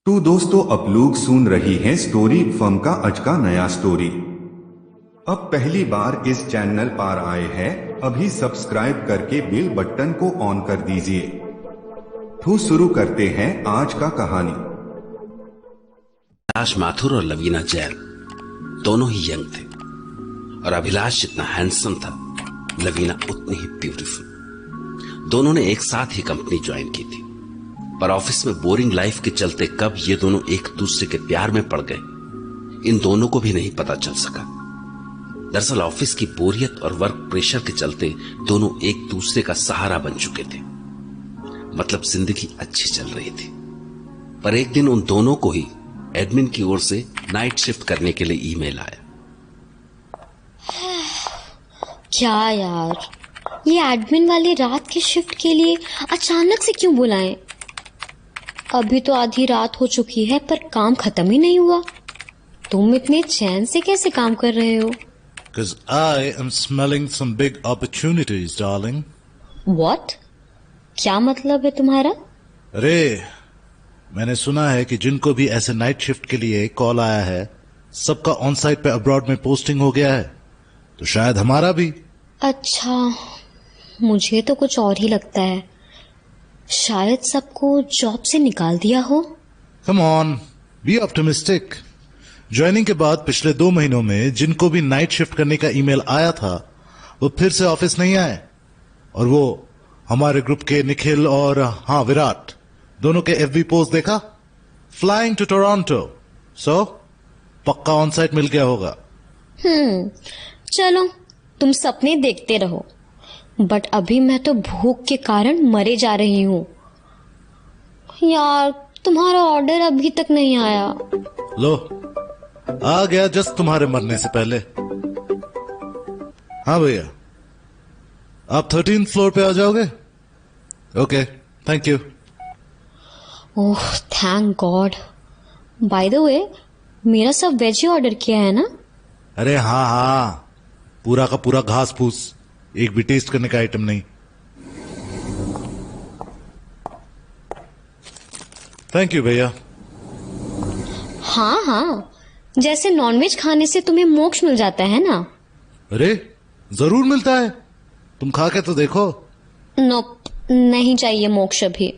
तो दोस्तों अब लोग सुन रही हैं स्टोरी फर्म का आज का नया स्टोरी। अब पहली बार इस चैनल पर आए हैं अभी सब्सक्राइब करके बेल बटन को ऑन कर दीजिए। तो शुरू करते हैं आज का कहानी। अभिलाष माथुर और लवीना जैन दोनों ही यंग थे और अभिलाष जितना हैंडसम था लवीना उतनी ही ब्यूटीफुल। दोनों ने एक साथ ही कंपनी ज्वाइन की थी, पर ऑफिस में बोरिंग लाइफ के चलते कब ये दोनों एक दूसरे के प्यार में पड़ गए इन दोनों को भी नहीं पता चल सका। दरअसल ऑफिस की बोरियत और वर्क प्रेशर के चलते दोनों एक दूसरे का सहारा बन चुके थे। मतलब जिंदगी अच्छी चल रही थी, पर एक दिन उन दोनों को ही एडमिन की ओर से नाइट शिफ्ट करने के लिए ईमेल आया। क्या यार, ये एडमिन वाले रात के शिफ्ट के लिए अचानक से क्यों बुलाएं? अभी तो आधी रात हो चुकी है पर काम खत्म ही नहीं हुआ। तुम इतने चैन से कैसे काम कर रहे हो? Because I am smelling some big opportunities, darling. What? क्या मतलब है तुम्हारा? अरे, मैंने सुना है कि जिनको भी ऐसे नाइट शिफ्ट के लिए कॉल आया है, सबका ऑन साइट पे अब्रॉड में पोस्टिंग हो गया है, तो शायद हमारा भी। अच्छा, मुझे तो कुछ और ही लगता है। शायद सबको जॉब से निकाल दिया हो। Come on, be optimistic. Joining के बाद पिछले 2 महीनों में जिनको भी नाइट शिफ्ट करने का ईमेल आया था, वो फिर से ऑफिस नहीं आए। और वो हमारे ग्रुप के निखिल और हाँ विराट दोनों के एफबी पोस्ट देखा, फ्लाइंग टू टोरंटो। सो पक्का ऑन साइट मिल गया होगा। चलो तुम सपने देखते रहो, बट अभी मैं तो भूख के कारण मरे जा रही हूँ। यार तुम्हारा ऑर्डर अभी तक नहीं आया। लो, आ गया जस्ट तुम्हारे मरने से पहले। हाँ भैया, आप 13th फ्लोर पे आ जाओगे? Okay, thank you. Oh thank God. By the way, मेरा सब वेज ही ऑर्डर किया है ना? अरे हाँ हाँ, पूरा का पूरा घास फूस, एक भी टेस्ट करने का आइटम नहीं। थैंक यू भैया। हाँ हाँ, जैसे नॉनवेज खाने से तुम्हें मोक्ष मिल जाता है ना। अरे जरूर मिलता है, तुम खा के तो देखो। नोप, नहीं चाहिए मोक्ष अभी।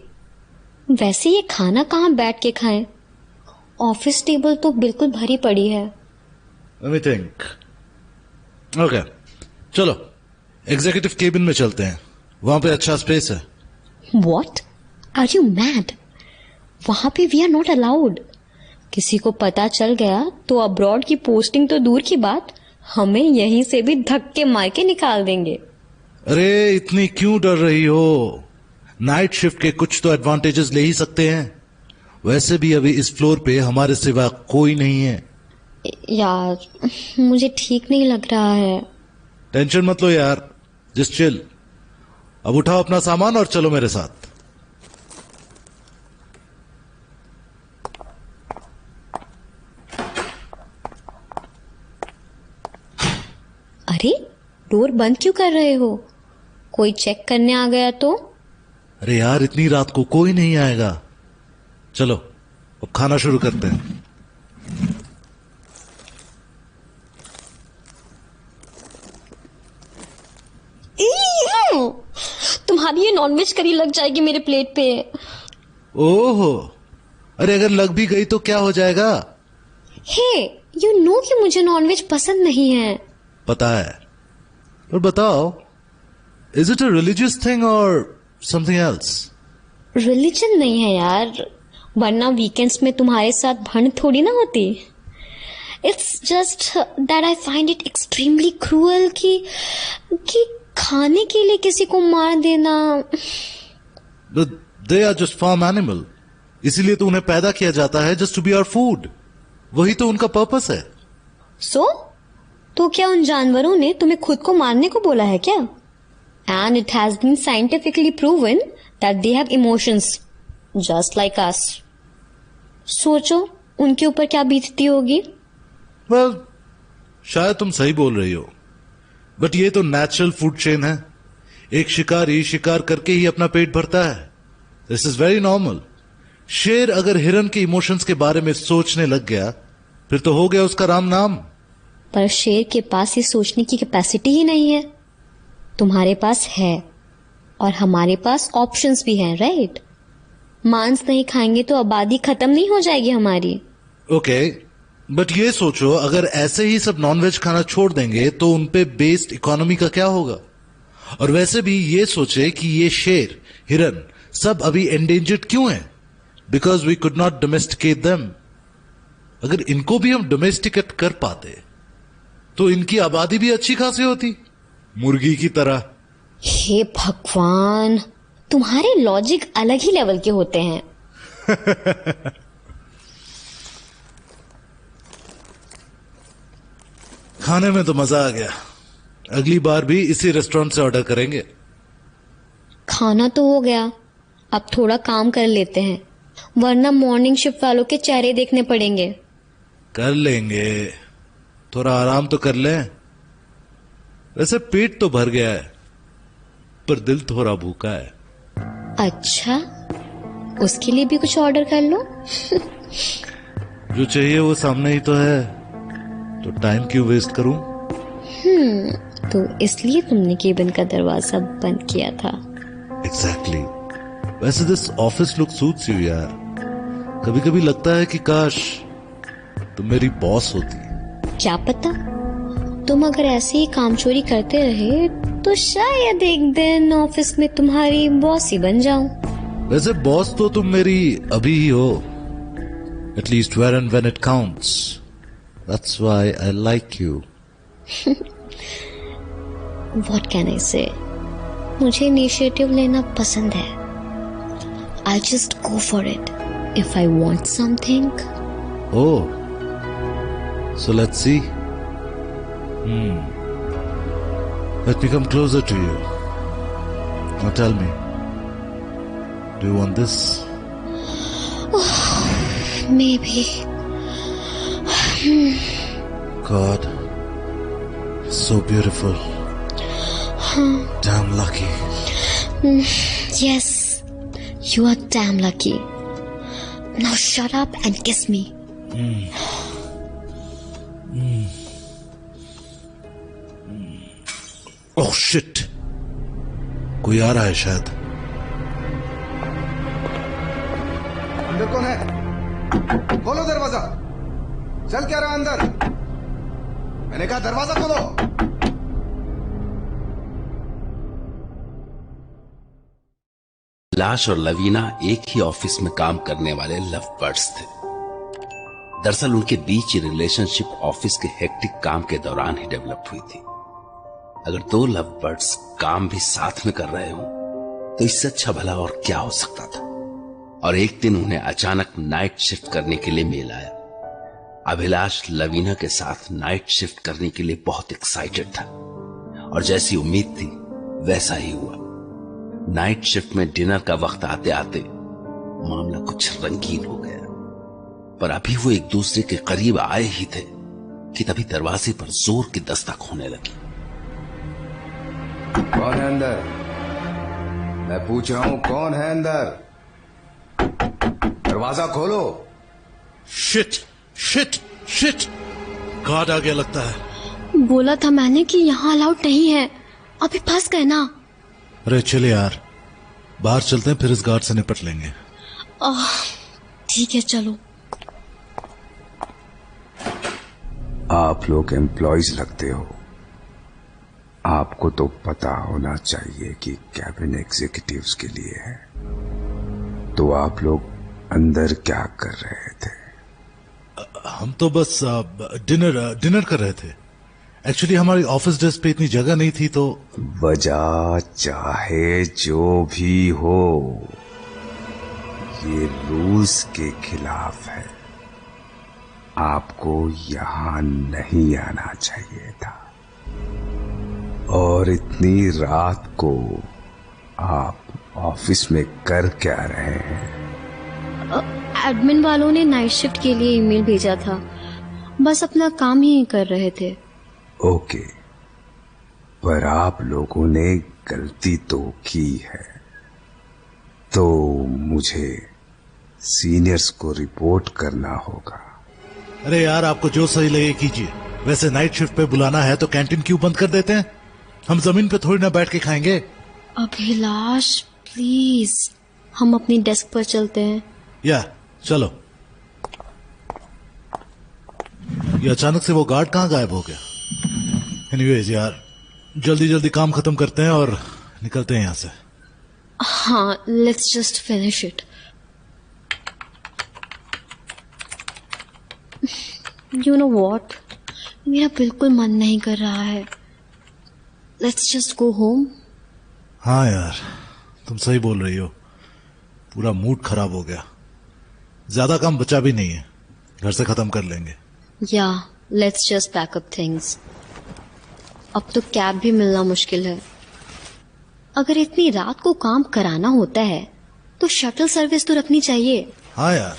वैसे ये खाना कहाँ बैठ के खाएं? ऑफिस टेबल तो बिल्कुल भरी पड़ी है। Let me think. ओके, चलो एग्जीक्यूटिव केबिन में चलते हैं, वहां पे अच्छा स्पेस है। What? Are you mad? वहां पे वी आर नॉट अलाउड। किसी को पता चल गया तो अब्रॉड की पोस्टिंग तो दूर की बात, हमें यहीं से भी धक्के मार के निकाल देंगे। अरे इतनी क्यों डर रही हो? नाइट शिफ्ट के कुछ तो एडवांटेजेस ले ही सकते हैं। वैसे भी अभी इस फ्लोर पे हमारे सिवा कोई नहीं है। यार मुझे ठीक नहीं लग रहा है। टेंशन मत लो यार, जस्ट चिल। अब उठाओ अपना सामान और चलो मेरे साथ। अरे डोर बंद क्यों कर रहे हो? कोई चेक करने आ गया तो? अरे यार, इतनी रात को कोई नहीं आएगा। चलो अब खाना शुरू करते हैं। तुम्हारी ये नॉनवेज करी लग जाएगी मेरे प्लेट पे। ओहो, अरे अगर लग भी गई तो क्या हो जाएगा? हे, यू नो कि मुझे नॉनवेज पसंद नहीं है। पता है, पर बताओ, is it a religious thing और समथिंग एल्स? रिलीजन नहीं है यार, वरना वीकेंड्स में तुम्हारे साथ भंड थोड़ी ना होती। It's just that I find it extremely cruel कि खाने के लिए किसी को मार देना। But they are just farm animal, इसीलिए तो उन्हें पैदा किया जाता है, just to be our food। वही तो उनका पर्पस है। तो क्या उन जानवरों ने तुम्हें खुद को मारने को बोला है क्या? And it has been scientifically proven that they have emotions, just like us. सोचो उनके ऊपर क्या बीतती होगी। Well, शायद तुम सही बोल रही हो, बट ये तो नेचुरल फूड चेन है। एक शिकारी शिकार करके ही अपना पेट भरता है। This is very normal. शेर अगर हिरन के इमोशंस के बारे में सोचने लग गया फिर तो हो गया उसका राम नाम। पर शेर के पास ये सोचने की कैपेसिटी ही नहीं है। तुम्हारे पास है और हमारे पास ऑप्शंस भी हैं, राइट? मांस नहीं खाएंगे तो आबादी खत्म नहीं हो जाएगी हमारी। ओके, बट ये सोचो अगर ऐसे ही सब नॉनवेज खाना छोड़ देंगे तो उनपे बेस्ड इकोनॉमी का क्या होगा? और वैसे भी ये सोचे कि ये शेर, हिरन सब अभी एंडेंजर्ड क्यों हैं? Because we could not domesticate them. अगर इनको भी हम डोमेस्टिकेट कर पाते तो इनकी आबादी भी अच्छी खासी होती, मुर्गी की तरह। हे भगवान, तुम्हारे लॉजिक अलग ही लेवल के होते हैं। खाने में तो मजा आ गया। अगली बार भी इसी रेस्टोरेंट से ऑर्डर करेंगे। खाना तो हो गया, अब थोड़ा काम कर लेते हैं, वरना मॉर्निंग शिफ्ट वालों के चेहरे देखने पड़ेंगे। कर लेंगे, थोड़ा आराम तो कर लें। वैसे पेट तो भर गया है पर दिल थोड़ा भूखा है। अच्छा, उसके लिए भी कुछ ऑर्डर कर लो। जो चाहिए वो सामने ही तो है, तो टाइम क्यों वेस्ट करूं? तो इसलिए तुमने केबिन का दरवाजा बंद किया था। एग्जैक्टली। वैसे this office look suits you यार। कभी कभी लगता है कि काश तुम मेरी बॉस होती। क्या पता, तुम अगर ऐसे ही काम चोरी करते रहे तो शायद एक दिन ऑफिस में तुम्हारी बॉस ही बन जाऊं। वैसे बॉस तो तुम मेरी अभी ही हो, at least where and when it counts. That's why I like you. What can I say? मुझे इनिशिएटिव लेना पसंद है। I just go for it if I want something. Oh, so let's see. Let me come closer to you. Now tell me, do you want this? Maybe. God, so beautiful. Damn lucky. Yes, you are damn lucky. Now shut up and kiss me. Oh shit! कोई आ रहा है शायद। अंदर कौन है? खोलो दरवाजा। चल क्या रहा अंदर? मैंने कहा दरवाजा खोलो। अभिलाष और लवीना एक ही ऑफिस में काम करने वाले लव बर्ड्स थे। दरअसल उनके बीच ये रिलेशनशिप ऑफिस के हेक्टिक काम के दौरान ही डेवलप हुई थी। अगर दो लव बर्ड्स काम भी साथ में कर रहे हो तो इससे अच्छा भला और क्या हो सकता था। और एक दिन उन्हें अचानक नाइट शिफ्ट करने के लिए मेल आया। अभिलाष लवीना के साथ नाइट शिफ्ट करने के लिए बहुत एक्साइटेड था और जैसी उम्मीद थी वैसा ही हुआ। नाइट शिफ्ट में डिनर का वक्त आते आते मामला कुछ रंगीन हो गया। पर अभी वो एक दूसरे के करीब आए ही थे कि तभी दरवाजे पर जोर की दस्तक होने लगी। कौन है अंदर? मैं पूछ रहा हूं, कौन है अंदर? दरवाजा खोलो। Shit shit shit! गार्ड आ गया लगता है। बोला था मैंने कि यहाँ अलाउड नहीं है। अभी फंस गए ना। अरे चले यार, बाहर चलते हैं, फिर इस गार्ड से निपट लेंगे। ठीक है चलो। आप लोग एम्प्लॉइज लगते हो। आपको तो पता होना चाहिए कि कैबिन एग्जीक्यूटिव्स के लिए है। तो आप लोग अंदर क्या कर रहे थे? हम तो बस डिनर कर रहे थे। एक्चुअली हमारी ऑफिस डेस्क पे इतनी जगह नहीं थी तो। वजह चाहे जो भी हो, ये रूल्स के खिलाफ है। आपको यहां नहीं आना चाहिए था। और इतनी रात को आप ऑफिस में कर क्या रहे हैं? एडमिन वालों ने नाइट शिफ्ट के लिए ईमेल भेजा था, बस अपना काम ही कर रहे थे। ओके, पर आप लोगों ने गलती तो की है, तो मुझे सीनियर्स को रिपोर्ट करना होगा। अरे यार, आपको जो सही लगे कीजिए। वैसे नाइट शिफ्ट पे बुलाना है तो कैंटीन क्यों बंद कर देते हैं? हम जमीन पे थोड़ी ना बैठ के खाएंगे। अभिलाष प्लीज, हम अपनी डेस्क पर चलते हैं। या चलो। ये अचानक से वो गार्ड कहाँ गायब हो गया? एनीवेज यार, जल्दी जल्दी काम खत्म करते हैं और निकलते हैं यहाँ से। हाँ, let's just finish it. You know what, मेरा बिल्कुल मन नहीं कर रहा है। Let's just go home. हाँ यार, तुम सही बोल रही हो। पूरा मूड खराब हो गया। ज्यादा काम बचा भी नहीं है, घर से खत्म कर लेंगे। या let's just pack up things. अब तो कैब भी मिलना मुश्किल है। अगर इतनी रात को काम कराना होता है तो शटल सर्विस तो रखनी चाहिए। हाँ यार,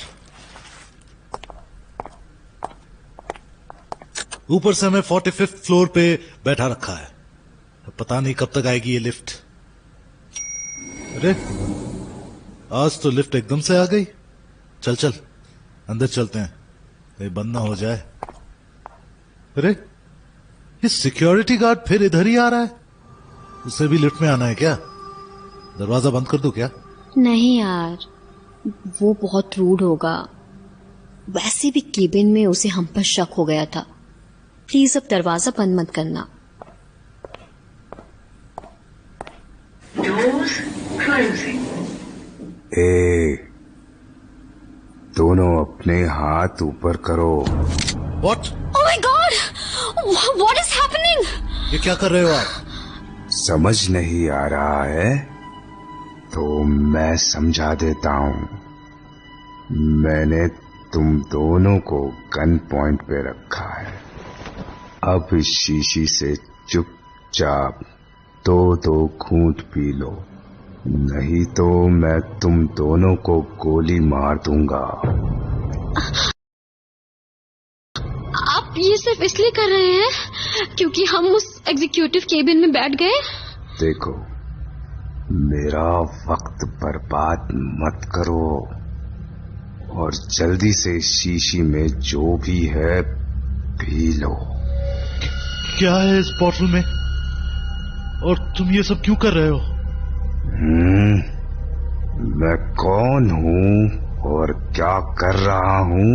ऊपर से हमें 45th फ्लोर पे बैठा रखा है। पता नहीं कब तक आएगी ये लिफ्ट। अरे आज तो लिफ्ट एकदम से आ गई। चल चल अंदर चलते हैं, कहीं बंद ना हो जाए। अरे ये सिक्योरिटी गार्ड फिर इधर ही आ रहा है। उसे भी लिफ्ट में आना है क्या? दरवाजा बंद कर दूं क्या? नहीं यार, वो बहुत रूड होगा। वैसे भी केबिन में उसे हम पर शक हो गया था। प्लीज अब दरवाजा बंद मत करना। ए, दोनों अपने हाथ ऊपर करो। What? Oh my God! What is happening? ये क्या कर रहे हो आप? समझ नहीं आ रहा है तो मैं समझा देता हूं। मैंने तुम दोनों को गन पॉइंट पे रखा है। अब इस शीशी से चुपचाप दो घूंट पी लो, नहीं तो मैं तुम दोनों को गोली मार दूंगा। आप ये सिर्फ इसलिए कर रहे हैं क्योंकि हम उस एग्जीक्यूटिव केबिन में बैठ गए? देखो, मेरा वक्त बर्बाद मत करो और जल्दी से शीशी में जो भी है पी लो। क्या है इस बॉटल में? और तुम ये सब क्यों कर रहे हो? मैं कौन हूँ और क्या कर रहा हूँ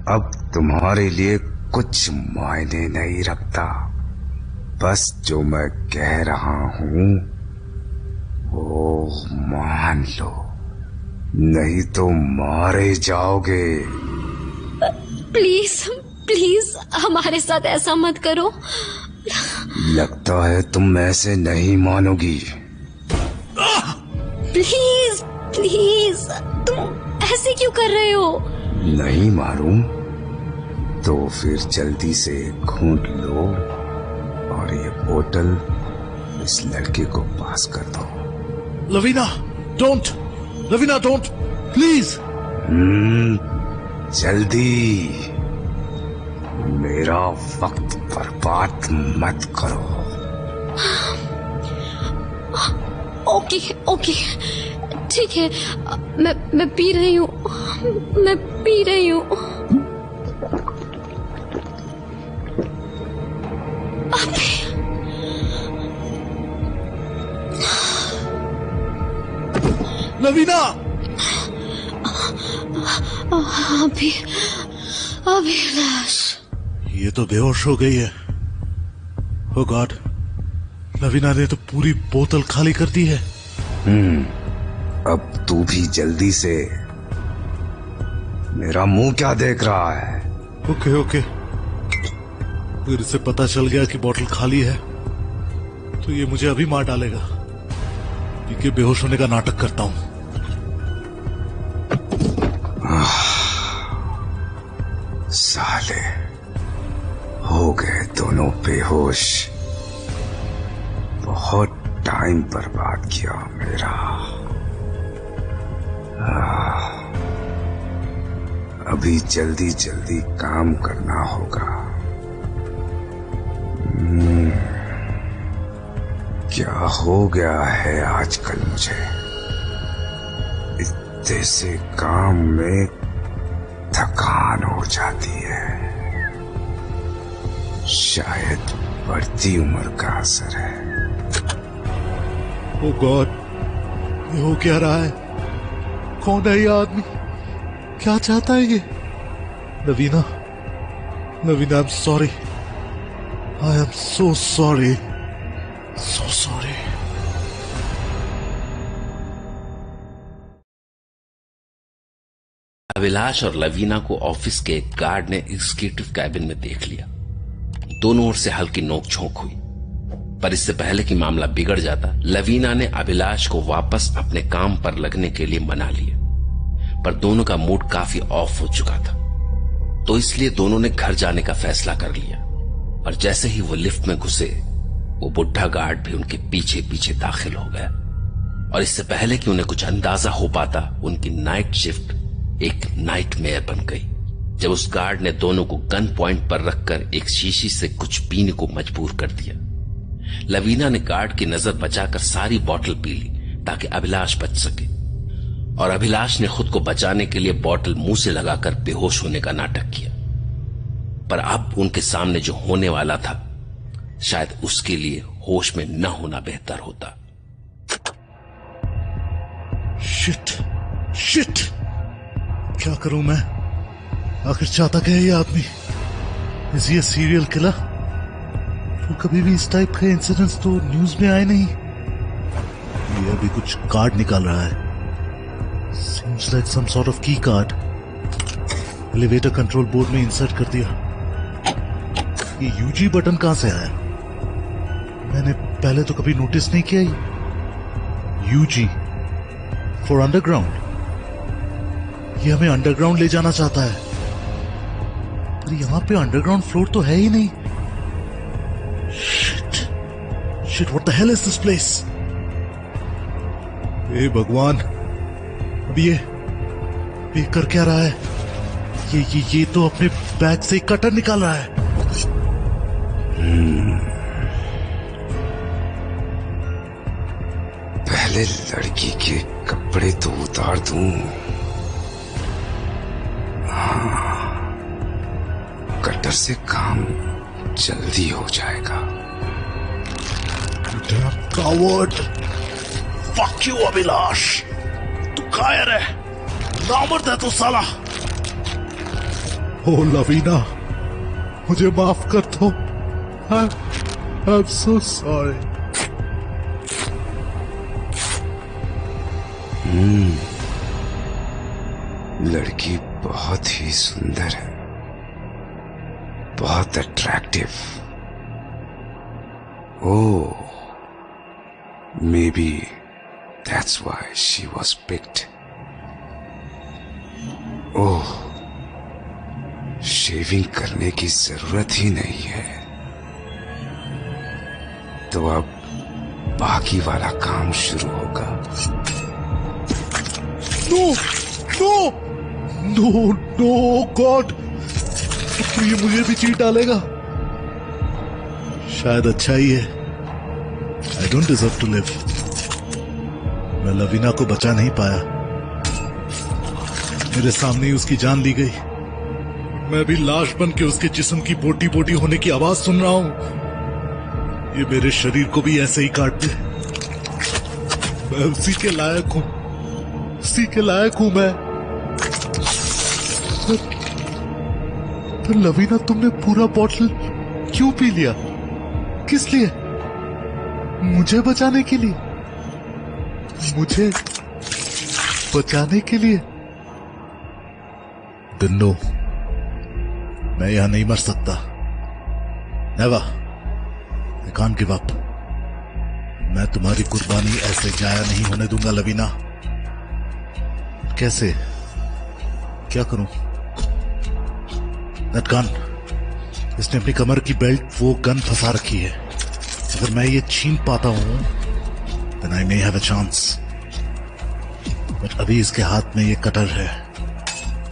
अब तुम्हारे लिए कुछ मायने नहीं रखता। बस जो मैं कह रहा हूँ वो मान लो, नहीं तो मारे जाओगे। प्लीज प्लीज हमारे साथ ऐसा मत करो। लगता है तुम ऐसे नहीं मानोगी। प्लीज प्लीज, तुम ऐसे क्यों कर रहे हो? नहीं मारूं तो फिर जल्दी से घूंट लो और ये बोतल इस लड़के को पास कर दो। Lavina don't, Lavina don't, please. जल्दी, मेरा वक्त बर्बाद मत करो। ओके ओके, ठीक है, मैं पी रही हूँ, मैं पी रही हूँ। लवीना! अभिलाष, ये तो बेहोश हो गई है। ओ गॉड, लवीना ने तो पूरी बोतल खाली कर दी है। अब तू भी जल्दी से। मेरा मुंह क्या देख रहा है? ओके ओके, फिर इसे पता चल गया कि बोतल खाली है तो ये मुझे अभी मार डालेगा। पी के बेहोश होने का नाटक करता हूं। साले हो गए दोनों बेहोश। बहुत टाइम बर्बाद किया मेरा। अभी जल्दी जल्दी काम करना होगा। क्या हो गया है आजकल मुझे? करते से काम में थकान हो जाती है। शायद बढ़ती उम्र का असर है। ओ गॉड, ये हो क्या रहा है? कौन है ये आदमी? क्या चाहता है ये? Lavina, Lavina, I am sorry, I am so sorry, so sorry. Abhilash और लवीना को ऑफिस के एक गार्ड ने एग्जीक्यूटिव कैबिन में देख लिया। दोनों ओर से हल्की नोकझोंक हुई, पर इससे पहले कि मामला बिगड़ जाता, लवीना ने अभिलाष को वापस अपने काम पर लगने के लिए मना लिया। पर दोनों का मूड काफी ऑफ हो चुका था, तो इसलिए दोनों ने घर जाने का फैसला कर लिया। और जैसे ही वो लिफ्ट में घुसे, वो बुढ़ा गार्ड भी उनके पीछे पीछे दाखिल हो गया। और इससे पहले कि उन्हें कुछ अंदाजा हो पाता, उनकी नाइट शिफ्ट एक नाइटमेयर बन गई, जब उस गार्ड ने दोनों को गन पॉइंट पर रखकर एक शीशी से कुछ पीने को मजबूर कर दिया। लवीना ने गार्ड की नजर बचाकर सारी बोतल पी ली ताकि अभिलाष बच सके, और अभिलाष ने खुद को बचाने के लिए बोतल मुंह से लगाकर बेहोश होने का नाटक किया। पर अब उनके सामने जो होने वाला था, शायद उसके लिए होश में न होना बेहतर होता। शिट, शिट, क्या करूं मैं? आखिर चाहता क्या है ये आदमी? इज ये सीरियल किलर? तो कभी भी इस टाइप के इंसिडेंट्स तो न्यूज में आए नहीं। ये अभी कुछ कार्ड निकाल रहा है। Seems like some sort of key card. Elevator control board में इंसर्ट कर दिया। ये यूजी बटन कहां से आया? मैंने पहले तो कभी नोटिस नहीं किया। UG for underground. ये हमें अंडरग्राउंड ले जाना चाहता है, पर यहां पे अंडरग्राउंड फ्लोर तो है ही नहीं। Shit, shit, what the hell is this place? Hey भगवान, अब ये कर क्या रहा है? ये तो अपने बैग से कटर निकाल रहा है। पहले लड़की के कपड़े तो उतार दूं। हाँ, कटर से काम जल्दी हो जाएगा। Damn coward! Fuck you, Abhilash! तू कायर है, नामर्द है तू साला। ओ लवीना, मुझे माफ कर दो। I'm so sorry. लड़की बहुत ही सुंदर है, बहुत attractive. Oh, maybe that's why she was picked. Oh, shaving करने की जरूरत ही नहीं है, तो अब बाकी वाला काम शुरू होगा। No, no, no, no, God! तो ये मुझे भी चीट डालेगा। शायद अच्छा ही है। I don't deserve to live. मैं लवीना को बचा नहीं पाया, मेरे सामने ही उसकी जान ली गई। मैं भी लाश बन के उसके जिस्म की बोटी बोटी होने की आवाज सुन रहा हूं। ये मेरे शरीर को भी ऐसे ही काट दे। मैं उसी के लायक हूं, उसी के लायक हूं मैं। पर लवीना, तुमने पूरा बॉटल क्यों पी लिया? किस लिए? मुझे बचाने के लिए? मुझे बचाने के लिए? नो, मैं यहां नहीं मर सकता। Never, I can't give up. मैं तुम्हारी कुर्बानी ऐसे जाया नहीं होने दूंगा लवीना। कैसे? क्या करूं? दैट गन, इसने अपनी कमर की बेल्ट वो गन फंसा रखी है। अगर मैं ये छीन पाता हूं, then I may have a chance. But अभी इसके हाथ में ये कटर है।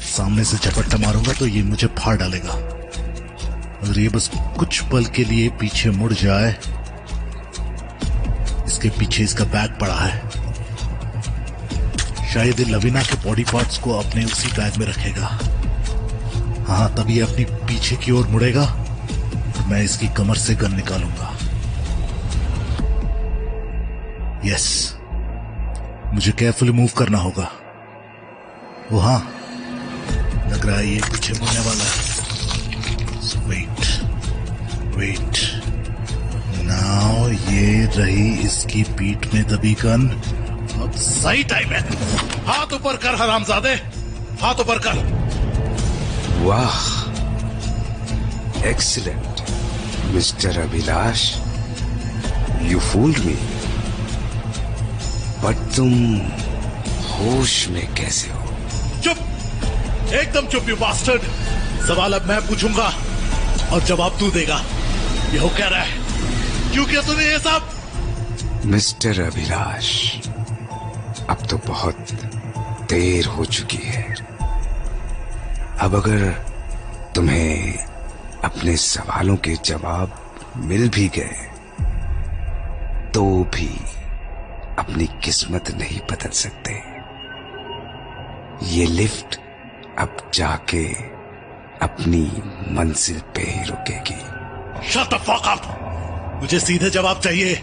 सामने से झपट्टा मारूंगा तो ये मुझे फाड़ डालेगा। अगर ये बस कुछ पल के लिए पीछे मुड़ जाए, इसके पीछे इसका बैग पड़ा है। शायद ये लवीना के बॉडी पार्ट्स को अपने उसी बैग में रखेगा। हाँ, तभी अपनी पीछे की ओर मुड़ेगा और मैं इसकी कमर से गन निकालूंगा। यस, मुझे केयरफुली मूव करना होगा। वो हाँ, लग रहा है ये पीछे मुड़ने वाला है। वेट नाउ, ये रही इसकी पीठ में दबी गन। अब सही टाइम है। हाथ ऊपर कर हरामजादे, हाथ ऊपर कर। वाह, excellent mister Abhilash, you fooled me. But तुम होश में कैसे हो? चुप, एकदम चुप यू बास्टर्ड। सवाल अब मैं पूछूंगा और जवाब तू देगा। ये हो क्या रहा है? क्यों किया तूने ये सब? मिस्टर अभिलाष, अब तो बहुत देर हो चुकी है। अब अगर तुम्हें अपने सवालों के जवाब मिल भी गए तो भी अपनी किस्मत नहीं बदल सकते। ये लिफ्ट अब जाके अपनी मंजिल पे ही रुकेगी। Shut the fuck up! मुझे सीधे जवाब चाहिए,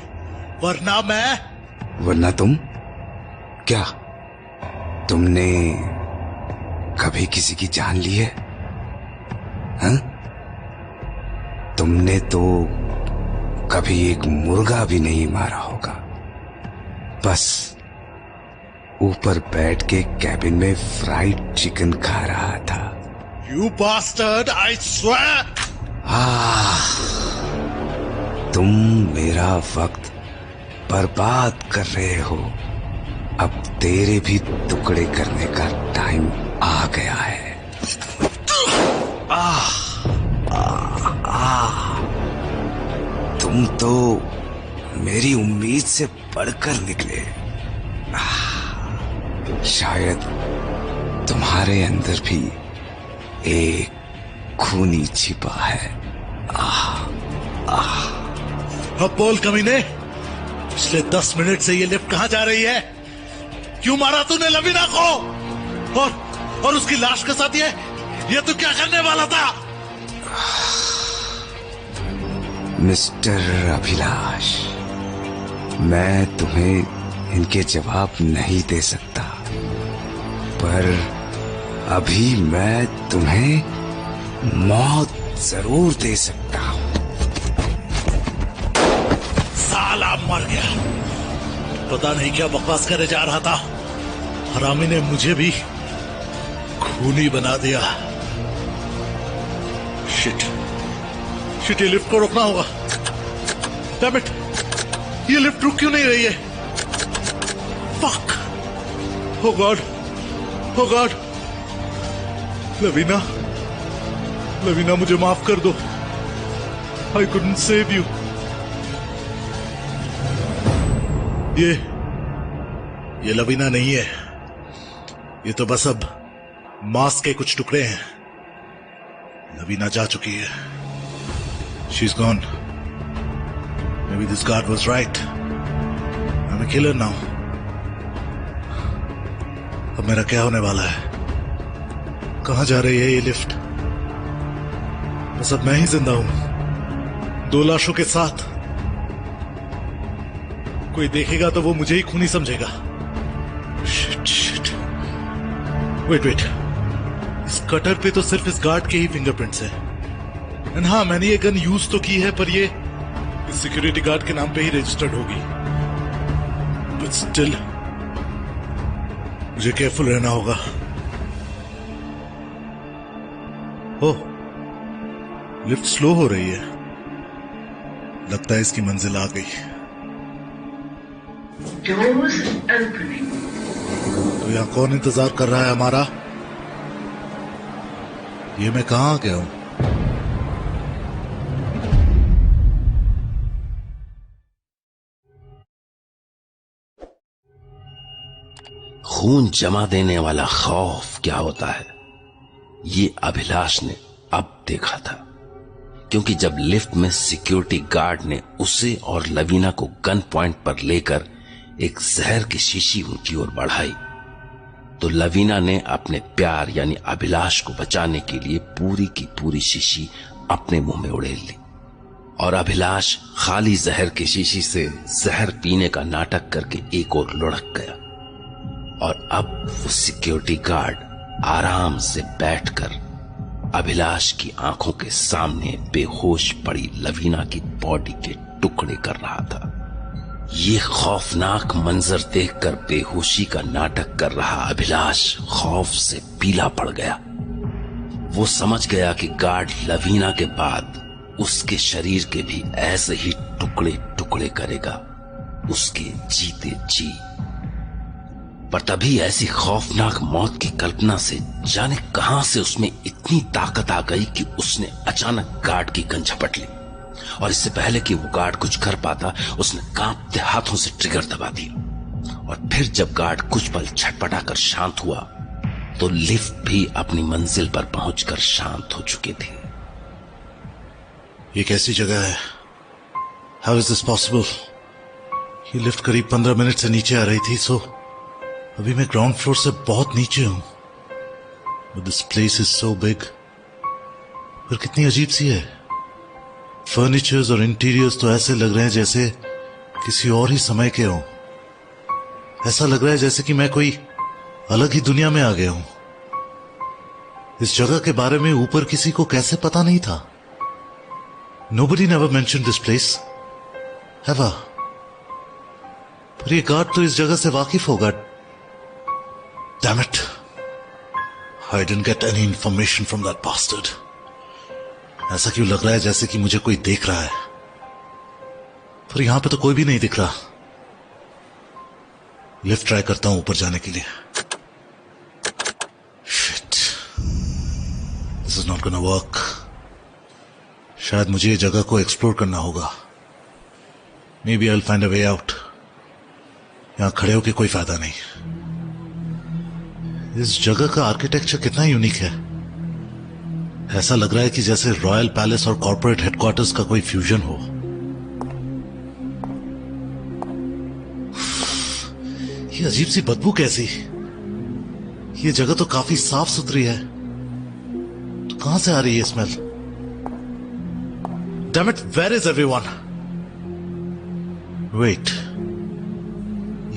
वरना तुम क्या? तुमने कभी किसी की जान ली है? हाँ? तुमने तो कभी एक मुर्गा भी नहीं मारा होगा। बस ऊपर बैठ के कैबिन में फ्राइड चिकन खा रहा था। You bastard, I swear! तुम मेरा वक्त बर्बाद कर रहे हो। अब तेरे भी टुकड़े करने का टाइम आ गया है। तुम तो मेरी उम्मीद से बढ़कर निकले। शायद तुम्हारे अंदर भी एक खूनी छिपा है। अब बोल कमीने, पिछले 10 मिनट से ये लिफ्ट कहां जा रही है? क्यों मारा तूने लवीना को? और उसकी लाश के साथ ये तू क्या करने वाला था? मिस्टर अभिलाष, मैं तुम्हें इनके जवाब नहीं दे सकता, पर अभी मैं तुम्हें मौत जरूर दे सकता हूं। साला मर गया। पता नहीं क्या बकवास करे जा रहा था। हरामी ने मुझे भी खूनी बना दिया। शिट, ये लिफ्ट को रोकना होगा। डैम इट, ये लिफ्ट रुक क्यों नहीं रही है? फक! ओ गॉड, ओ गॉड! लवीना, मुझे माफ कर दो। I couldn't save you. ये लवीना नहीं है। ये तो बस अब मांस के कुछ टुकड़े हैं। लवीना जा चुकी है। She's gone. Maybe this guard was right. I'm a killer now. अब मेरा क्या होने वाला है? कहां जा रही है ये लिफ्ट? बस अब मैं ही जिंदा हूं, 2 लाशों के साथ। कोई देखेगा तो वो मुझे ही खूनी समझेगा। शिट। वेट। इस कटर पे तो सिर्फ इस गार्ड के ही फिंगरप्रिंट्स हैं। एंड हाँ, मैंने ये गन यूज तो की है, पर ये इस सिक्योरिटी गार्ड के नाम पे ही रजिस्टर्ड होगी। बट स्टिल मुझे केयरफुल रहना होगा। ओह, लिफ्ट स्लो हो रही है। लगता है इसकी मंजिल आ गई। Doors opening. तो यहाँ कौन इंतजार कर रहा है हमारा? ये मैं कहां आ गया हूं? खून जमा देने वाला खौफ क्या होता है, ये अभिलाष ने अब देखा था। क्योंकि जब लिफ्ट में सिक्योरिटी गार्ड ने उसे और लवीना को गन पॉइंट पर लेकर एक जहर की शीशी उनकी ओर बढ़ाई, तो लवीना ने अपने प्यार यानी अभिलाष को बचाने के लिए पूरी की पूरी शीशी अपने मुंह में उड़ेल ली और अभिलाष खाली जहर की शीशी से जहर पीने का नाटक करके एक और लुढ़क गया। और अब वो सिक्योरिटी गार्ड आराम से बैठकर अभिलाष की आंखों के सामने बेहोश पड़ी लवीना की बॉडी के टुकड़े कर रहा था। ये खौफनाक मंजर देखकर बेहोशी का नाटक कर रहा अभिलाष खौफ से पीला पड़ गया। वो समझ गया कि गार्ड लवीना के बाद उसके शरीर के भी ऐसे ही टुकड़े टुकड़े करेगा, उसके जीते जी। पर तभी ऐसी खौफनाक मौत की कल्पना से जाने कहां से उसमें इतनी ताकत आ गई कि उसने अचानक गार्ड की गन झपट ली और इससे पहले कि वो गार्ड कुछ कर पाता, उसने कांपते हाथों से ट्रिगर दबा दी। और फिर जब गार्ड कुछ पल छटपटाकर शांत हुआ तो लिफ्ट भी अपनी मंजिल पर पहुंचकर शांत हो चुकी थी। ये कैसी जगह है? How is this possible? ये लिफ्ट करीब 15 मिनट से नीचे आ रही थी, सो अभी मैं ग्राउंड फ्लोर से बहुत नीचे हूं। But this place is so big. पर कितनी अजीब सी है। फर्नीचर्स और इंटीरियर्स तो ऐसे लग रहे हैं जैसे किसी और ही समय के हों। ऐसा लग रहा है जैसे कि मैं कोई अलग ही दुनिया में आ गया हूं। इस जगह के बारे में ऊपर किसी को कैसे पता नहीं था? Nobody never mentioned this place, ever. पर ये गार्ड तो इस जगह से वाकिफ होगा। Damn it! I didn't get any information from that bastard. ऐसा क्यों लग रहा है जैसे कि मुझे कोई देख रहा है, पर यहां पे तो कोई भी नहीं दिख रहा। लिफ्ट ट्राई करता हूं ऊपर जाने के लिए। Shit. This is not gonna work. शायद मुझे ये जगह को एक्सप्लोर करना होगा। Maybe I will find a way out. यहां खड़े होकर कोई फायदा नहीं। इस जगह का आर्किटेक्चर कितना यूनिक है। ऐसा लग रहा है कि जैसे रॉयल पैलेस और कॉर्पोरेट हेडक्वार्टर्स का कोई फ्यूजन हो। ये अजीब सी बदबू कैसी? ये जगह तो काफी साफ सुथरी है, तो कहां से आ रही है smell? Damn it, where is everyone? Wait,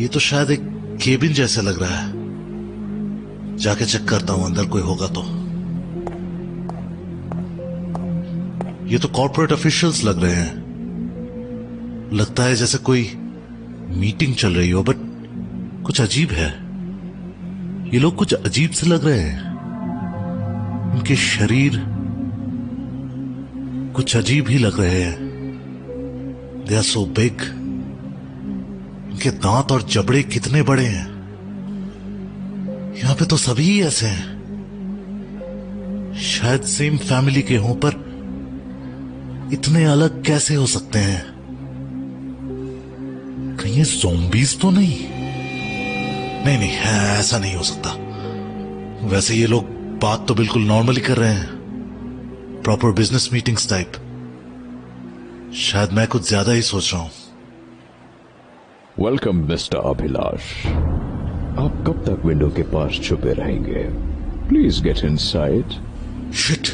ये तो शायद एक केबिन जैसे लग रहा है। जाके चेक करता हूं अंदर कोई होगा तो। ये तो कॉर्पोरेट ऑफिशियल्स लग रहे हैं। लगता है जैसे कोई मीटिंग चल रही हो, बट कुछ अजीब है। ये लोग कुछ अजीब से लग रहे हैं। उनके शरीर कुछ अजीब ही लग रहे हैं। They are so big. इनके दांत और जबड़े कितने बड़े हैं। यहां पे तो सभी ही ऐसे हैं। शायद सेम फैमिली के हों, पर इतने अलग कैसे हो सकते हैं? कहीं ये ज़ॉम्बीज़ तो नहीं? नहीं, ऐसा नहीं हो सकता। वैसे ये लोग बात तो बिल्कुल नॉर्मली कर रहे हैं, प्रॉपर बिजनेस मीटिंग्स टाइप। शायद मैं कुछ ज्यादा ही सोच रहा हूं। Welcome mister Abhilash. आप कब तक विंडो के पास छुपे रहेंगे? Please get inside. शिट,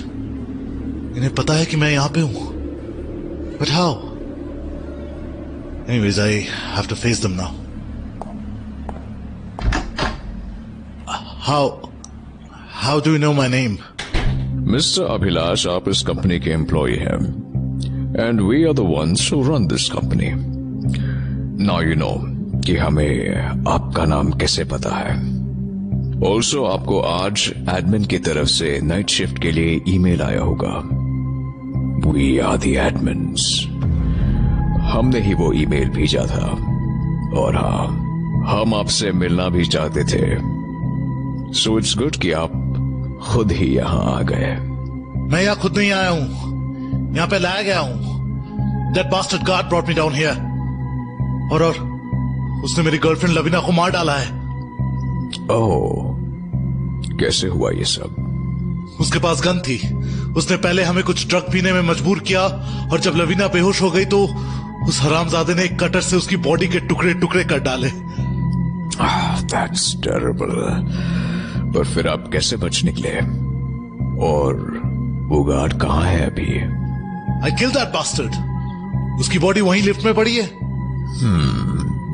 इन्हें पता है कि मैं यहां पे हूं, but how? Anyways, I have to face them now. How do you know my name? Mister Abhilash, आप इस कंपनी के एम्प्लॉय हैं, and we are the ones who run this company. Now you know कि हमें आपका नाम कैसे पता है। ऑल्सो आपको आज एडमिन की तरफ से नाइट शिफ्ट के लिए ईमेल आया होगा। We are the admins. हमने ही वो ईमेल भेजा था, और हाँ, हम आपसे मिलना भी चाहते थे। सो इट्स गुड कि आप खुद ही यहां आ गए। मैं यहां खुद नहीं आया हूं, यहां पे लाया गया हूं। That bastard guard brought me down here, और उसने मेरी गर्लफ्रेंड लवीना को मार डाला है। ओह, कैसे हुआ ये सब? उसके पास गन थी। उसने पहले हमें कुछ ड्रग पीने में मजबूर किया, और जब लवीना बेहोश हो गई तो उस हरामजादे ने एक कटर से उसकी बॉडी के टुकड़े टुकड़े कर डाले। That's terrible. पर फिर आप कैसे बच निकले? और वो गार्ड कहाँ है अभी? आई किल दैट बास्टर्ड। उसकी बॉडी वहीं लिफ्ट में पड़ी है।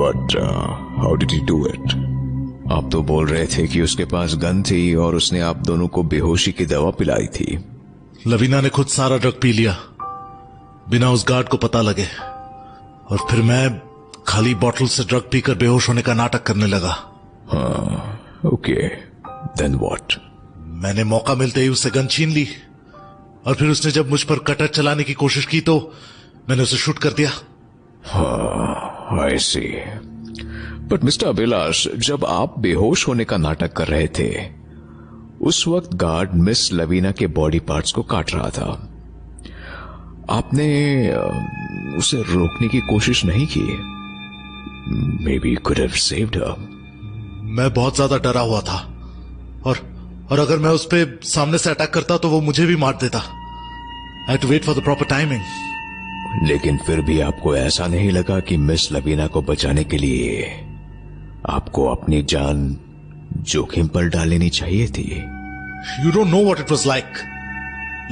But how did he do it? आप तो बोल रहे थे कि उसके पास गन थी और उसने आप दोनों को बेहोशी की दवा पिलाई थी। लवीना ने खुद सारा ड्रग पी लिया बिना उस गार्ड को पता लगे, और फिर मैं खाली बॉटल से ड्रग पीकर बेहोश होने का नाटक करने लगा। हाँ, ओके, देन व्हाट? मैंने मौका मिलते ही उससे गन छीन ली, और फिर उसने जब मुझ पर कटर चलाने की कोशिश की तो मैंने उसे शूट कर दिया। आई सी। बट मिस्टर अभिलाष, जब आप बेहोश होने का नाटक कर रहे थे उस वक्त गार्ड मिस लवीना के बॉडी पार्ट्स को काट रहा था। आपने उसे रोकने की कोशिश नहीं की? Maybe could have saved her. मैं बहुत ज्यादा डरा हुआ था, और अगर मैं उस पे सामने से अटैक करता तो वो मुझे भी मार देता। I had to wait for the proper timing. लेकिन फिर भी आपको ऐसा नहीं लगा कि मिस लवीना को बचाने के लिए आपको अपनी जान जोखिम पर डालनी चाहिए थी? You don't know what it was like.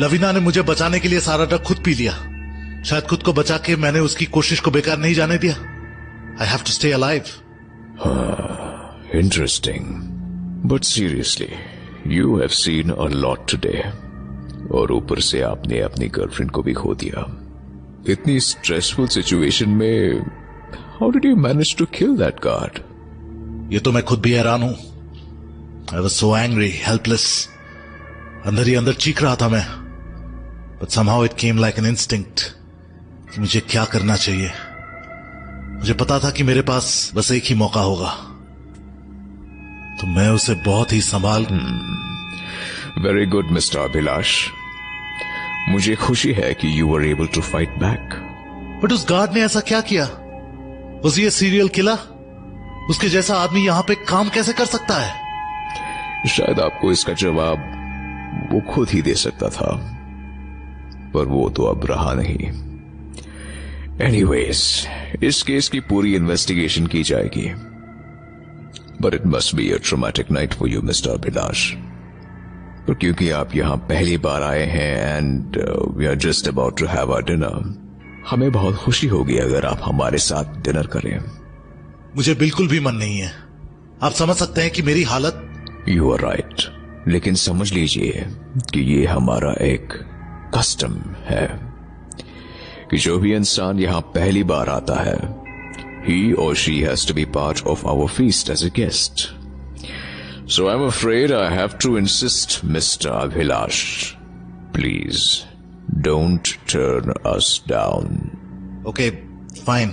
Lavina ने मुझे बचाने के लिए सारा ड्रग खुद पी लिया। शायद खुद को बचा के मैंने उसकी कोशिश को बेकार नहीं जाने दिया। I have to stay alive. Interesting, but seriously you have seen a lot today, और ऊपर से आपने अपनी गर्लफ्रेंड को भी खो दिया। इतनी स्ट्रेसफुल सिचुएशन में how did you manage to kill that guard? ये तो मैं खुद भी हैरान हूं। I was so angry, helpless. अंदर ही अंदर चीख रहा था मैं, but somehow it came like an instinct कि मुझे क्या करना चाहिए। मुझे पता था कि मेरे पास बस एक ही मौका होगा, तो मैं उसे बहुत ही संभाल। वेरी गुड मिस्टर अभिलाष, मुझे खुशी है कि you were able to fight back. But उस गार्ड ने ऐसा क्या किया? Was he a serial killer? उसके जैसा आदमी यहां पे काम कैसे कर सकता है? शायद आपको इसका जवाब वो खुद ही दे सकता था, पर वो तो अब रहा नहीं। एनीवेज, इस केस की पूरी इन्वेस्टिगेशन की जाएगी, but it must be a traumatic night for you mister Abhilash. तो क्योंकि आप यहां पहली बार आए हैं and we are just about to have our dinner, हमें बहुत खुशी होगी अगर आप हमारे साथ डिनर करें। मुझे बिल्कुल भी मन नहीं है। आप समझ सकते हैं कि मेरी हालत। यू आर राइट, लेकिन समझ लीजिए कि ये हमारा एक कस्टम है कि जो भी इंसान यहां पहली बार आता है, he or she has to be part of our feast as a guest. So I'm afraid I have to insist, Mr. Abhilash. Please, don't turn us down. Okay, fine.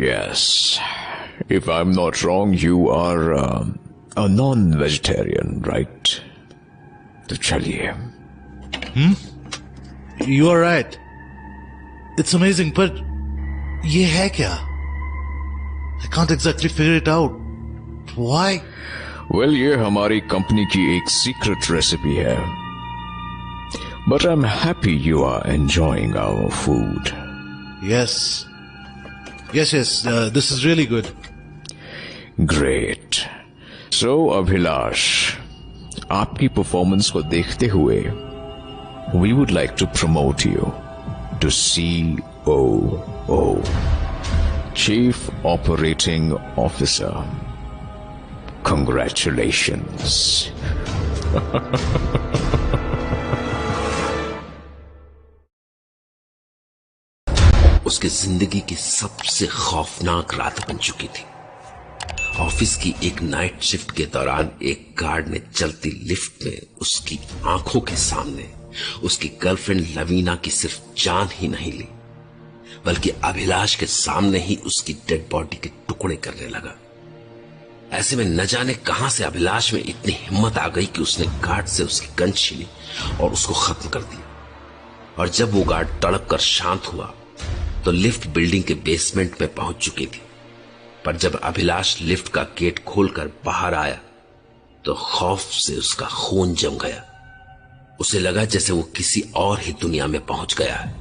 Yes. If I'm not wrong, you are a non-vegetarian, right? तो चलिए। You are right. It's amazing, but ये है क्या? I can't exactly figure it out. Why? Well, ये हमारी company की एक secret recipe है, but I'm happy you are enjoying our food. Yes. This is really good. Great. So, Abhilash, आपकी performance को देखते हुए we would like to promote you to COO, Chief Operating Officer. Congratulations. उसकी जिंदगी की सबसे खौफनाक रात बन चुकी थी। ऑफिस की एक नाइट शिफ्ट के दौरान एक गार्ड ने चलती लिफ्ट में उसकी आंखों के सामने उसकी गर्लफ्रेंड लवीना की सिर्फ जान ही नहीं ली, बल्कि अभिलाष के सामने ही उसकी डेड बॉडी के टुकड़े करने लगा। ऐसे में न जाने कहां से अभिलाष में इतनी हिम्मत आ गई कि उसने गार्ड से उसकी गन छीनी और उसको खत्म कर दिया। और जब वो गार्ड तड़प कर शांत हुआ तो लिफ्ट बिल्डिंग के बेसमेंट में पहुंच चुकी थी। पर जब अभिलाष लिफ्ट का गेट खोलकर बाहर आया तो खौफ से उसका खून जम गया। उसे लगा जैसे वो किसी और ही दुनिया में पहुंच गया है।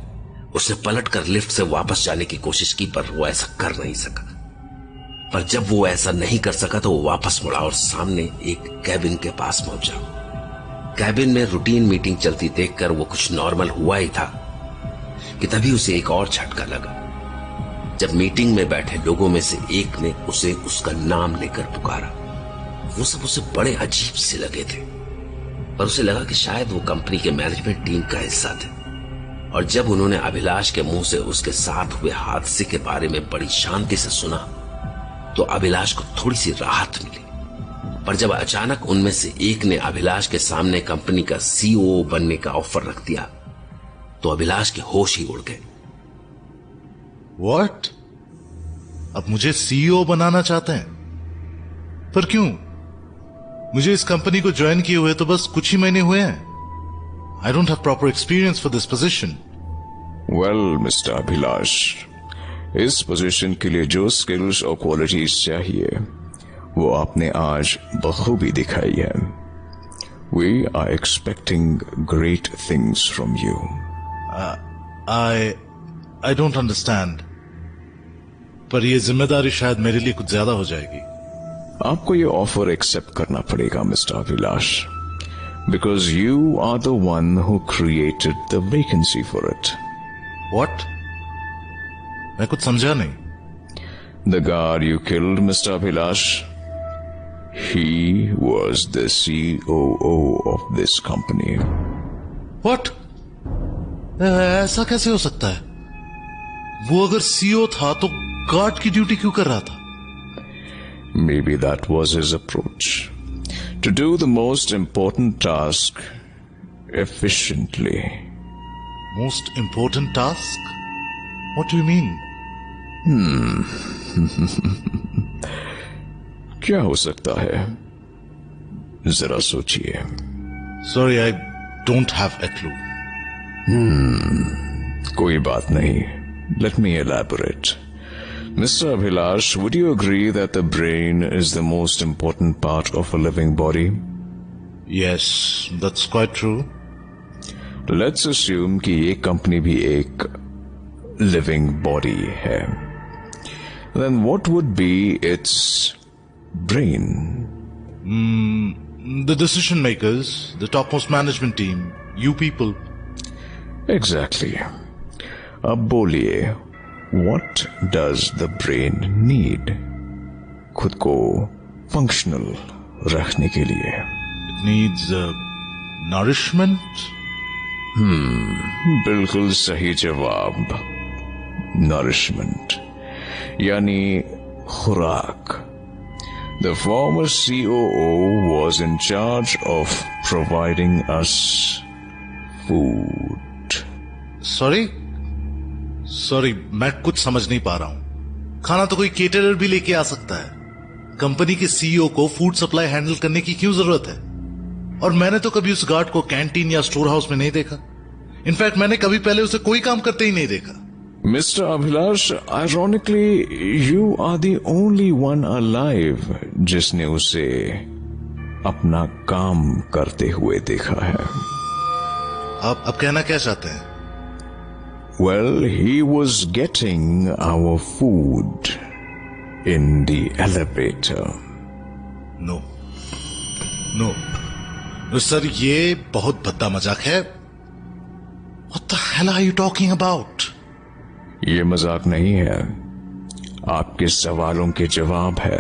उसने पलटकर लिफ्ट से वापस जाने की कोशिश की, पर वो ऐसा कर नहीं सका। पर जब वो ऐसा नहीं कर सका तो वो वापस मुड़ा और सामने एक कैबिन के पास पहुंचा। कैबिन में रूटीन मीटिंग चलती देखकर वो कुछ नॉर्मल हुआ ही था कि तभी उसे एक और झटका लगा। जब मीटिंग में बैठे लोगों में से एक ने उसे उसका नाम लेकर पुकारा। वो सब उसे बड़े अजीब से लगे थे, पर उसे लगा कि शायद वो कंपनी के मैनेजमेंट टीम का हिस्सा थे। और जब उन्होंने अभिलाष के मुंह से उसके साथ हुए हादसे के बारे में बड़ी शांति से सुना तो अभिलाष को थोड़ी सी राहत मिली। पर जब अचानक उनमें से एक ने अभिलाष के सामने कंपनी का सीईओ बनने का ऑफर रख दिया तो अभिलाष के होश ही उड़ गए। What? अब मुझे सीईओ बनाना चाहते हैं? पर क्यों? मुझे इस कंपनी को ज्वाइन किए हुए तो बस कुछ ही महीने हुए हैं। I don't have proper experience for this position. Well mister Abhilash, इस पोजीशन के लिए जो स्किल्स और क्वालिटीज चाहिए वो आपने आज बखूबी दिखाई है। We are expecting great things from you. I don't understand. पर ये जिम्मेदारी शायद मेरे लिए कुछ ज्यादा हो जाएगी। आपको ये ऑफर एक्सेप्ट करना पड़ेगा mister Abhilash, because you are the one who created the vacancy for it. What? मैं कुछ समझा नहीं। The guard you killed, Mr. Abhilash, he was the COO of this company. What? ऐसा कैसे हो सकता है? वो अगर सीईओ था तो गार्ड की ड्यूटी क्यों कर रहा था? Maybe that was his approach. To do the most important task efficiently. Most important task? What do you mean? क्या हो सकता है? जरा सोचिए। Sorry, I don't have a clue. कोई बात नहीं। Let me elaborate. Mr. Abhilash, would you agree that the brain is the most important part of a living body? Yes, that's quite true. Let's assume कि ये company भी एक living body है. Then what would be its brain? The decision makers, the topmost management team, you people. Exactly. अब बोलिए, what does the brain need? खुद को functional रखने के लिए. It needs nourishment. बिल्कुल सही जवाब. Nourishment. यानी खुराक. The former COO was in charge of providing us food. Sorry, मैं कुछ समझ नहीं पा रहा हूं। खाना तो कोई केटरर भी लेके आ सकता है। कंपनी के सीईओ को फूड सप्लाई हैंडल करने की क्यों जरूरत है? और मैंने तो कभी उस गार्ड को कैंटीन या स्टोर हाउस में नहीं देखा। इनफैक्ट मैंने कभी पहले उसे कोई काम करते ही नहीं देखा। Mr. Abhilash, ironically, you are the only one alive जिसने उसे अपना काम करते हुए देखा है। आप अब कहना क्या चाहते हैं? Well, he was getting our food in the elevator. No, sir, ये बहुत भद्दा मजाक है। What the hell are you talking about? ये मजाक नहीं है, आपके सवालों के जवाब है।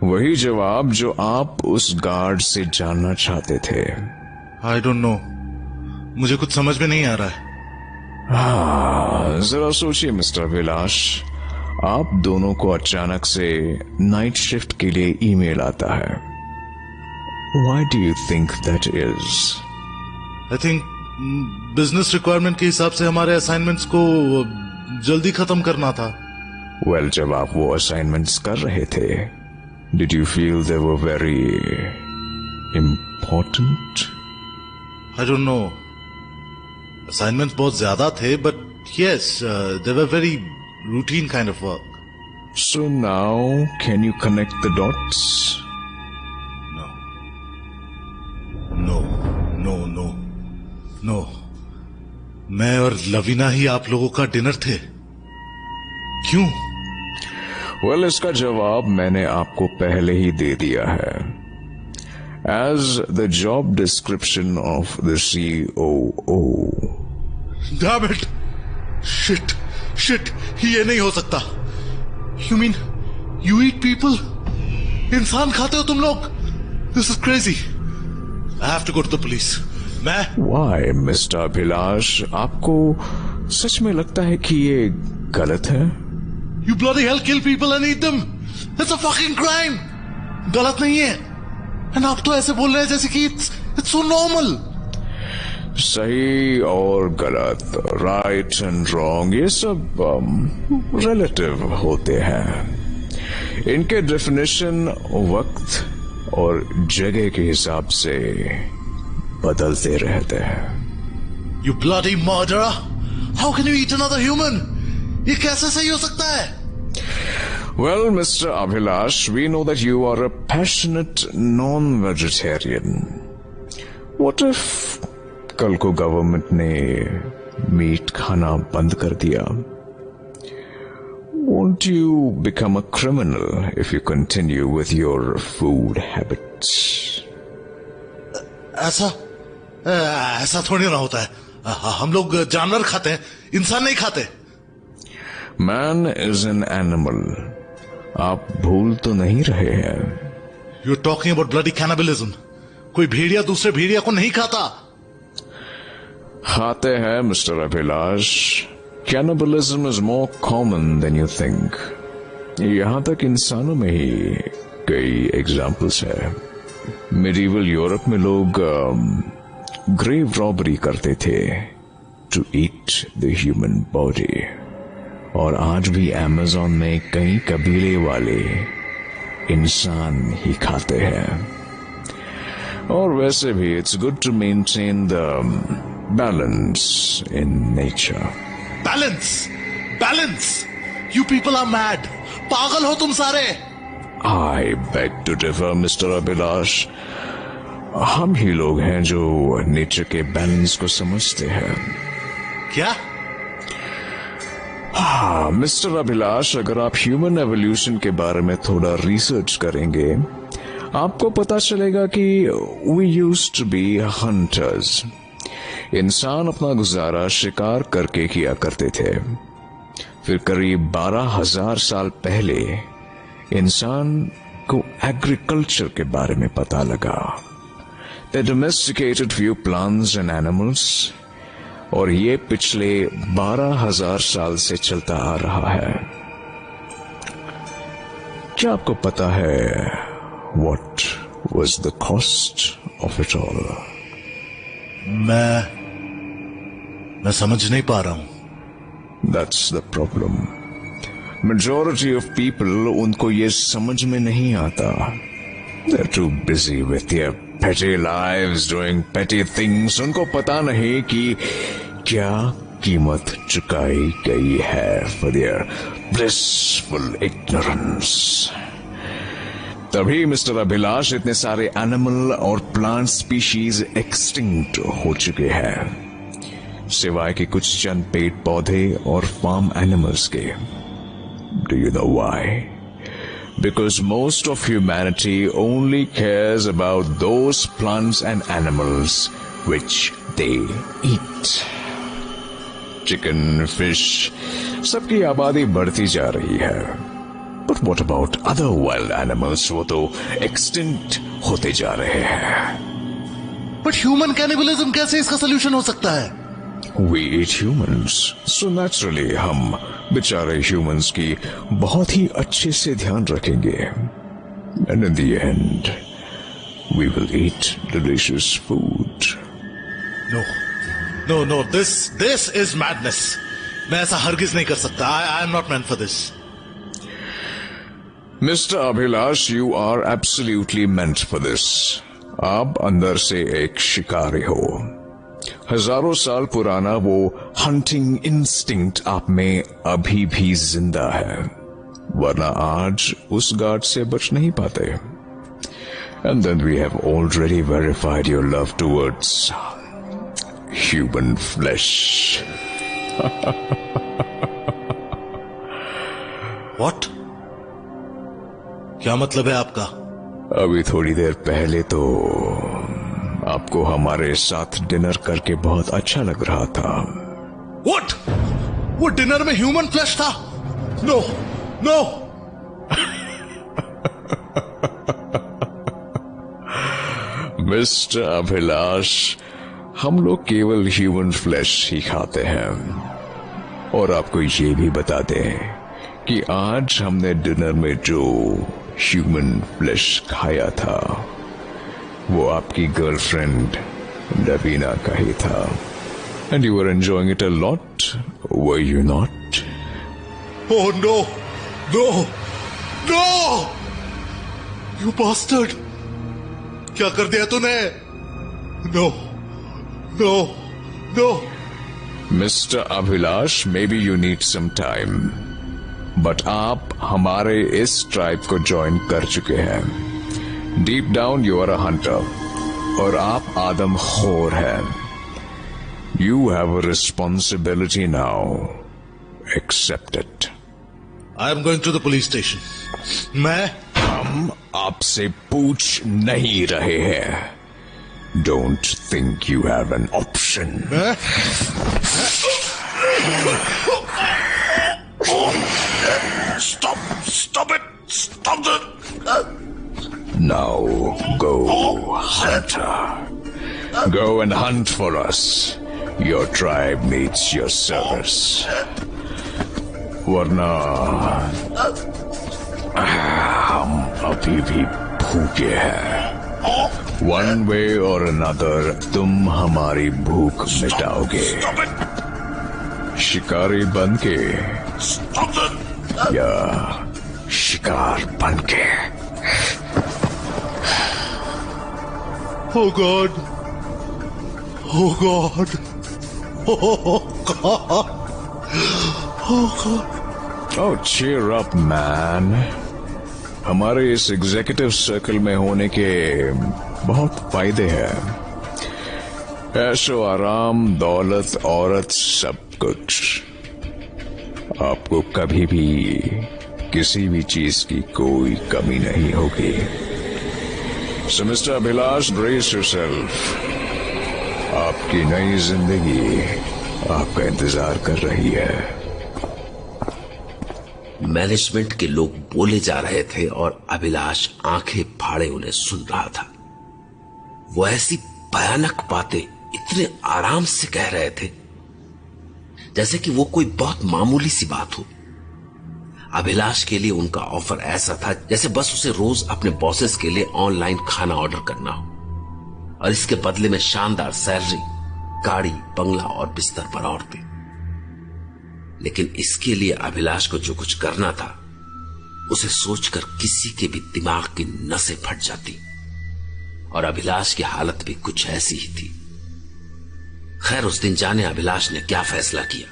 वही जवाब जो आप उस गार्ड से जानना चाहते थे। I don't know. मुझे कुछ समझ में नहीं आ रहा है। जरा सोचिए मिस्टर अभिलाष, आप दोनों को अचानक से नाइट शिफ्ट के लिए ईमेल आता है। Why do you think that is? I think business requirement के हिसाब से हमारे असाइनमेंट्स को जल्दी खत्म करना था। Well, जब आप वो असाइनमेंट्स कर रहे थे, did you feel they were very important? I don't know. Assignments बहुत ज्यादा थे, but yes, they were very routine kind of work. So now, can you connect the dots? No. No, मैं और लवीना ही आप लोगों का डिनर थे। क्यों? वेल, इसका जवाब मैंने आपको पहले ही दे दिया है। As the job description of the COO। Damn it! Shit! ये नहीं हो सकता। You mean you eat people? इंसान खाते हो तुम लोग? This is crazy. I have to go to the police. मैं Why, Mr. अभिलाष, आपको सच में लगता है कि ये गलत है? You bloody hell kill people and eat them. It's a fucking crime. गलत नहीं है। And आप तो ऐसे बोल रहे हैं जैसे कि it's so normal. सही और गलत, राइट एंड रॉन्ग, ये सब रिलेटिव होते हैं। इनके डेफिनेशन वक्त और जगह के हिसाब से बदलते रहते हैं। You bloody murderer! How can you eat another human? ये कैसे सही हो सकता है? Well, Mr. Abhilash, we know that you are a passionate non-vegetarian. What if कल को गवर्नमेंट ने मीट खाना बंद कर दिया? Won't you become a criminal if you continue with your food habits? ऐसा थोड़ी ना होता है। हम लोग जानवर खाते हैं, इंसान नहीं खाते। Man is an animal. आप भूल तो नहीं रहे हैं? You're talking about bloody cannibalism. कोई भेड़िया दूसरे भेड़िया को नहीं खाता। खाते हैं mister Abhilash. Cannibalism is more common than you think. यहां तक इंसानों में ही कई एग्जाम्पल्स है। मिडीवल यूरोप में लोग ग्रेव रॉबरी करते थे to eat the human body, और आज भी अमेज़न में कई कबीले वाले इंसान ही खाते हैं। और वैसे भी it's good to maintain the balance in nature. Balance? You people are mad. पागल हो तुम सारे। I beg to differ, mister Abhilash. हम ही लोग हैं जो नेचर के बैलेंस को समझते हैं। क्या? हाँ मिस्टर अभिलाष, अगर आप ह्यूमन एवोल्यूशन के बारे में थोड़ा रिसर्च करेंगे, आपको पता चलेगा कि we used to be hunters. इंसान अपना गुजारा शिकार करके किया करते थे। फिर करीब 12,000 साल पहले इंसान को एग्रीकल्चर के बारे में पता लगा। They domesticated few plants and animals, और ये पिछले 12,000 साल से चलता आ रहा है। क्या आपको पता है what was the cost of it all? मैं समझ नहीं पा रहा हूं। That's the problem. Majority of people, उनको ये समझ में नहीं आता। They're too busy with their petty lives, doing petty things. उनको पता नहीं कि क्या कीमत चुकाई गई है for their blissful ignorance. तभी मिस्टर अभिलाष इतने सारे एनिमल और प्लांट स्पीशीज एक्सटिंक्ट हो चुके हैं, सिवाय के कुछ चंद पेड़ पौधे और फार्म एनिमल्स के। Do you know why? Because most of humanity only cares about those plants and animals which they eat. Chicken, fish, सबकी आबादी बढ़ती जा रही है। But what about other wild animals? वो तो extinct होते जा रहे हैं। But human cannibalism कैसे इसका solution हो सकता है? We eat humans, so naturally हम बेचारे humans की बहुत ही अच्छे से ध्यान रखेंगे। And in the end, we will eat delicious food. No, this is madness. मैं ऐसा हरगिज नहीं कर सकता। I am not meant for this. Mr. Abhilash, you are absolutely meant for this. आप अंदर से एक शिकारी हो। हजारों साल पुराना वो हंटिंग इंस्टिंक्ट आप में अभी भी जिंदा है, वरना आज उस गार्ड से बच नहीं पाते। And then we have already verified your love towards human flesh. What? क्या मतलब है आपका? अभी थोड़ी देर पहले तो आपको हमारे साथ डिनर करके बहुत अच्छा लग रहा था. What? वो डिनर में ह्यूमन फ्लैश था? No no. मिस्टर अभिलाष, हम लोग केवल ह्यूमन फ्लैश ही खाते हैं. और आपको ये भी बता दें कि आज हमने डिनर में जो ह्यूमन फ्लैश खाया था वो आपकी गर्लफ्रेंड लवीना का ही था. And you were enjoying it a lot, were you not? Oh no! No! No! You bastard! क्या कर दिया तूने? No! No! No! Mister Abhilash, maybe you need some time, but आप हमारे इस ट्राइब को ज्वाइन कर चुके हैं. Deep down you are a hunter और आप आदम खोर हैं. You have a responsibility now. Accept it. I am going to the police station. हम आपसे पूछ नहीं रहे हैं. Don't think you have an option. Stop it! Stop it! Now go, hunter. Go and hunt for us. Your tribe needs your service. वरना हम अभी भी भूखे हैं. वन वे और अनदर तुम हमारी भूख मिटाओगे. शिकारी बनके या शिकार बनके. Oh God! Oh God! Oh God! Oh God! Oh, cheer up, man. हमारे इस एग्जीक्यूटिव सर्कल में होने के बहुत फायदे हैं. ऐशो आराम, दौलत, औरत, सब कुछ. आपको कभी भी किसी भी चीज की कोई कमी नहीं होगी. So, Mr. Abhilash, brace yourself. आपकी नई जिंदगी आपका इंतजार कर रही है. मैनेजमेंट के लोग बोले जा रहे थे और अभिलाष आंखें फाड़े उन्हें सुन रहा था. वो ऐसी भयानक बातें इतने आराम से कह रहे थे जैसे कि वो कोई बहुत मामूली सी बात हो. अभिलाष के लिए उनका ऑफर ऐसा था जैसे बस उसे रोज अपने बॉसेस के लिए ऑनलाइन खाना ऑर्डर करना हो और इसके बदले में शानदार सैलरी, गाड़ी, बंगला और बिस्तर पर औरतें. लेकिन इसके लिए अभिलाष को जो कुछ करना था उसे सोचकर किसी के भी दिमाग की नसें फट जाती. और अभिलाष की हालत भी कुछ ऐसी ही थी. खैर, उस दिन जाने अभिलाष ने क्या फैसला किया.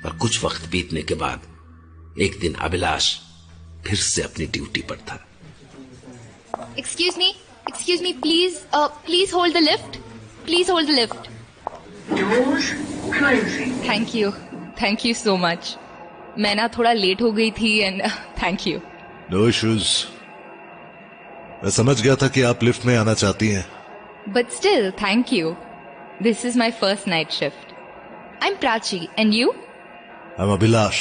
पर कुछ वक्त बीतने के बाद एक दिन अभिलाष फिर से अपनी ड्यूटी पर था. Excuse me, please hold the lift. Please hold the lift. Doors closing. Thank you so much. मैं ना थोड़ा लेट हो गई थी and thank you. No issues. मैं समझ गया था कि आप लिफ्ट में आना चाहती हैं. But still thank you. This is my first night shift. I am Prachi and you? I am Abhilash.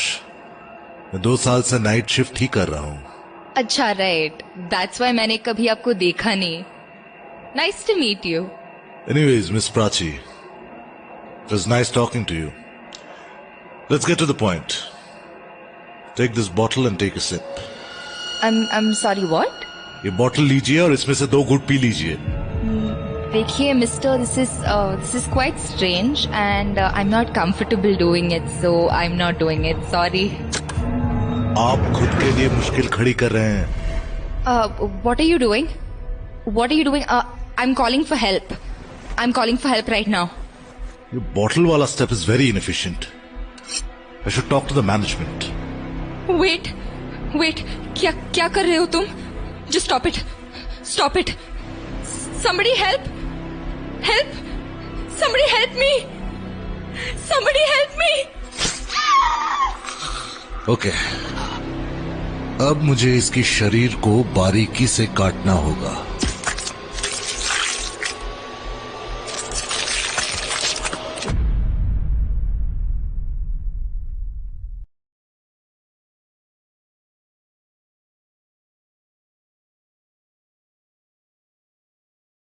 मैं 2 साल से नाइट शिफ्ट ही कर रहा हूँ. अच्छा, राइट. दैट्स व्हाई मैंने कभी आपको देखा नहीं. Nice to meet you. Anyways, miss Prachi, it was nice talking to you. Let's get to the point. Take this bottle and take a sip. I'm sorry, what? ये बॉटल लीजिए और इसमें से 2 घूंट पी लीजिए. देखिए mister, this is quite strange and I'm not comfortable doing it, so I'm not doing it. Sorry. आप खुद के लिए मुश्किल खड़ी कर रहे हैं. What are you doing? I'm calling for help. I'm calling for help right now. ये बॉटल वाला step is very inefficient. I should talk to the management. Wait. क्या कर रहे हो तुम? Just stop it. Somebody help. Somebody help me! Somebody help me! Okay, अब मुझे इसकी शरीर को बारीकी से काटना होगा।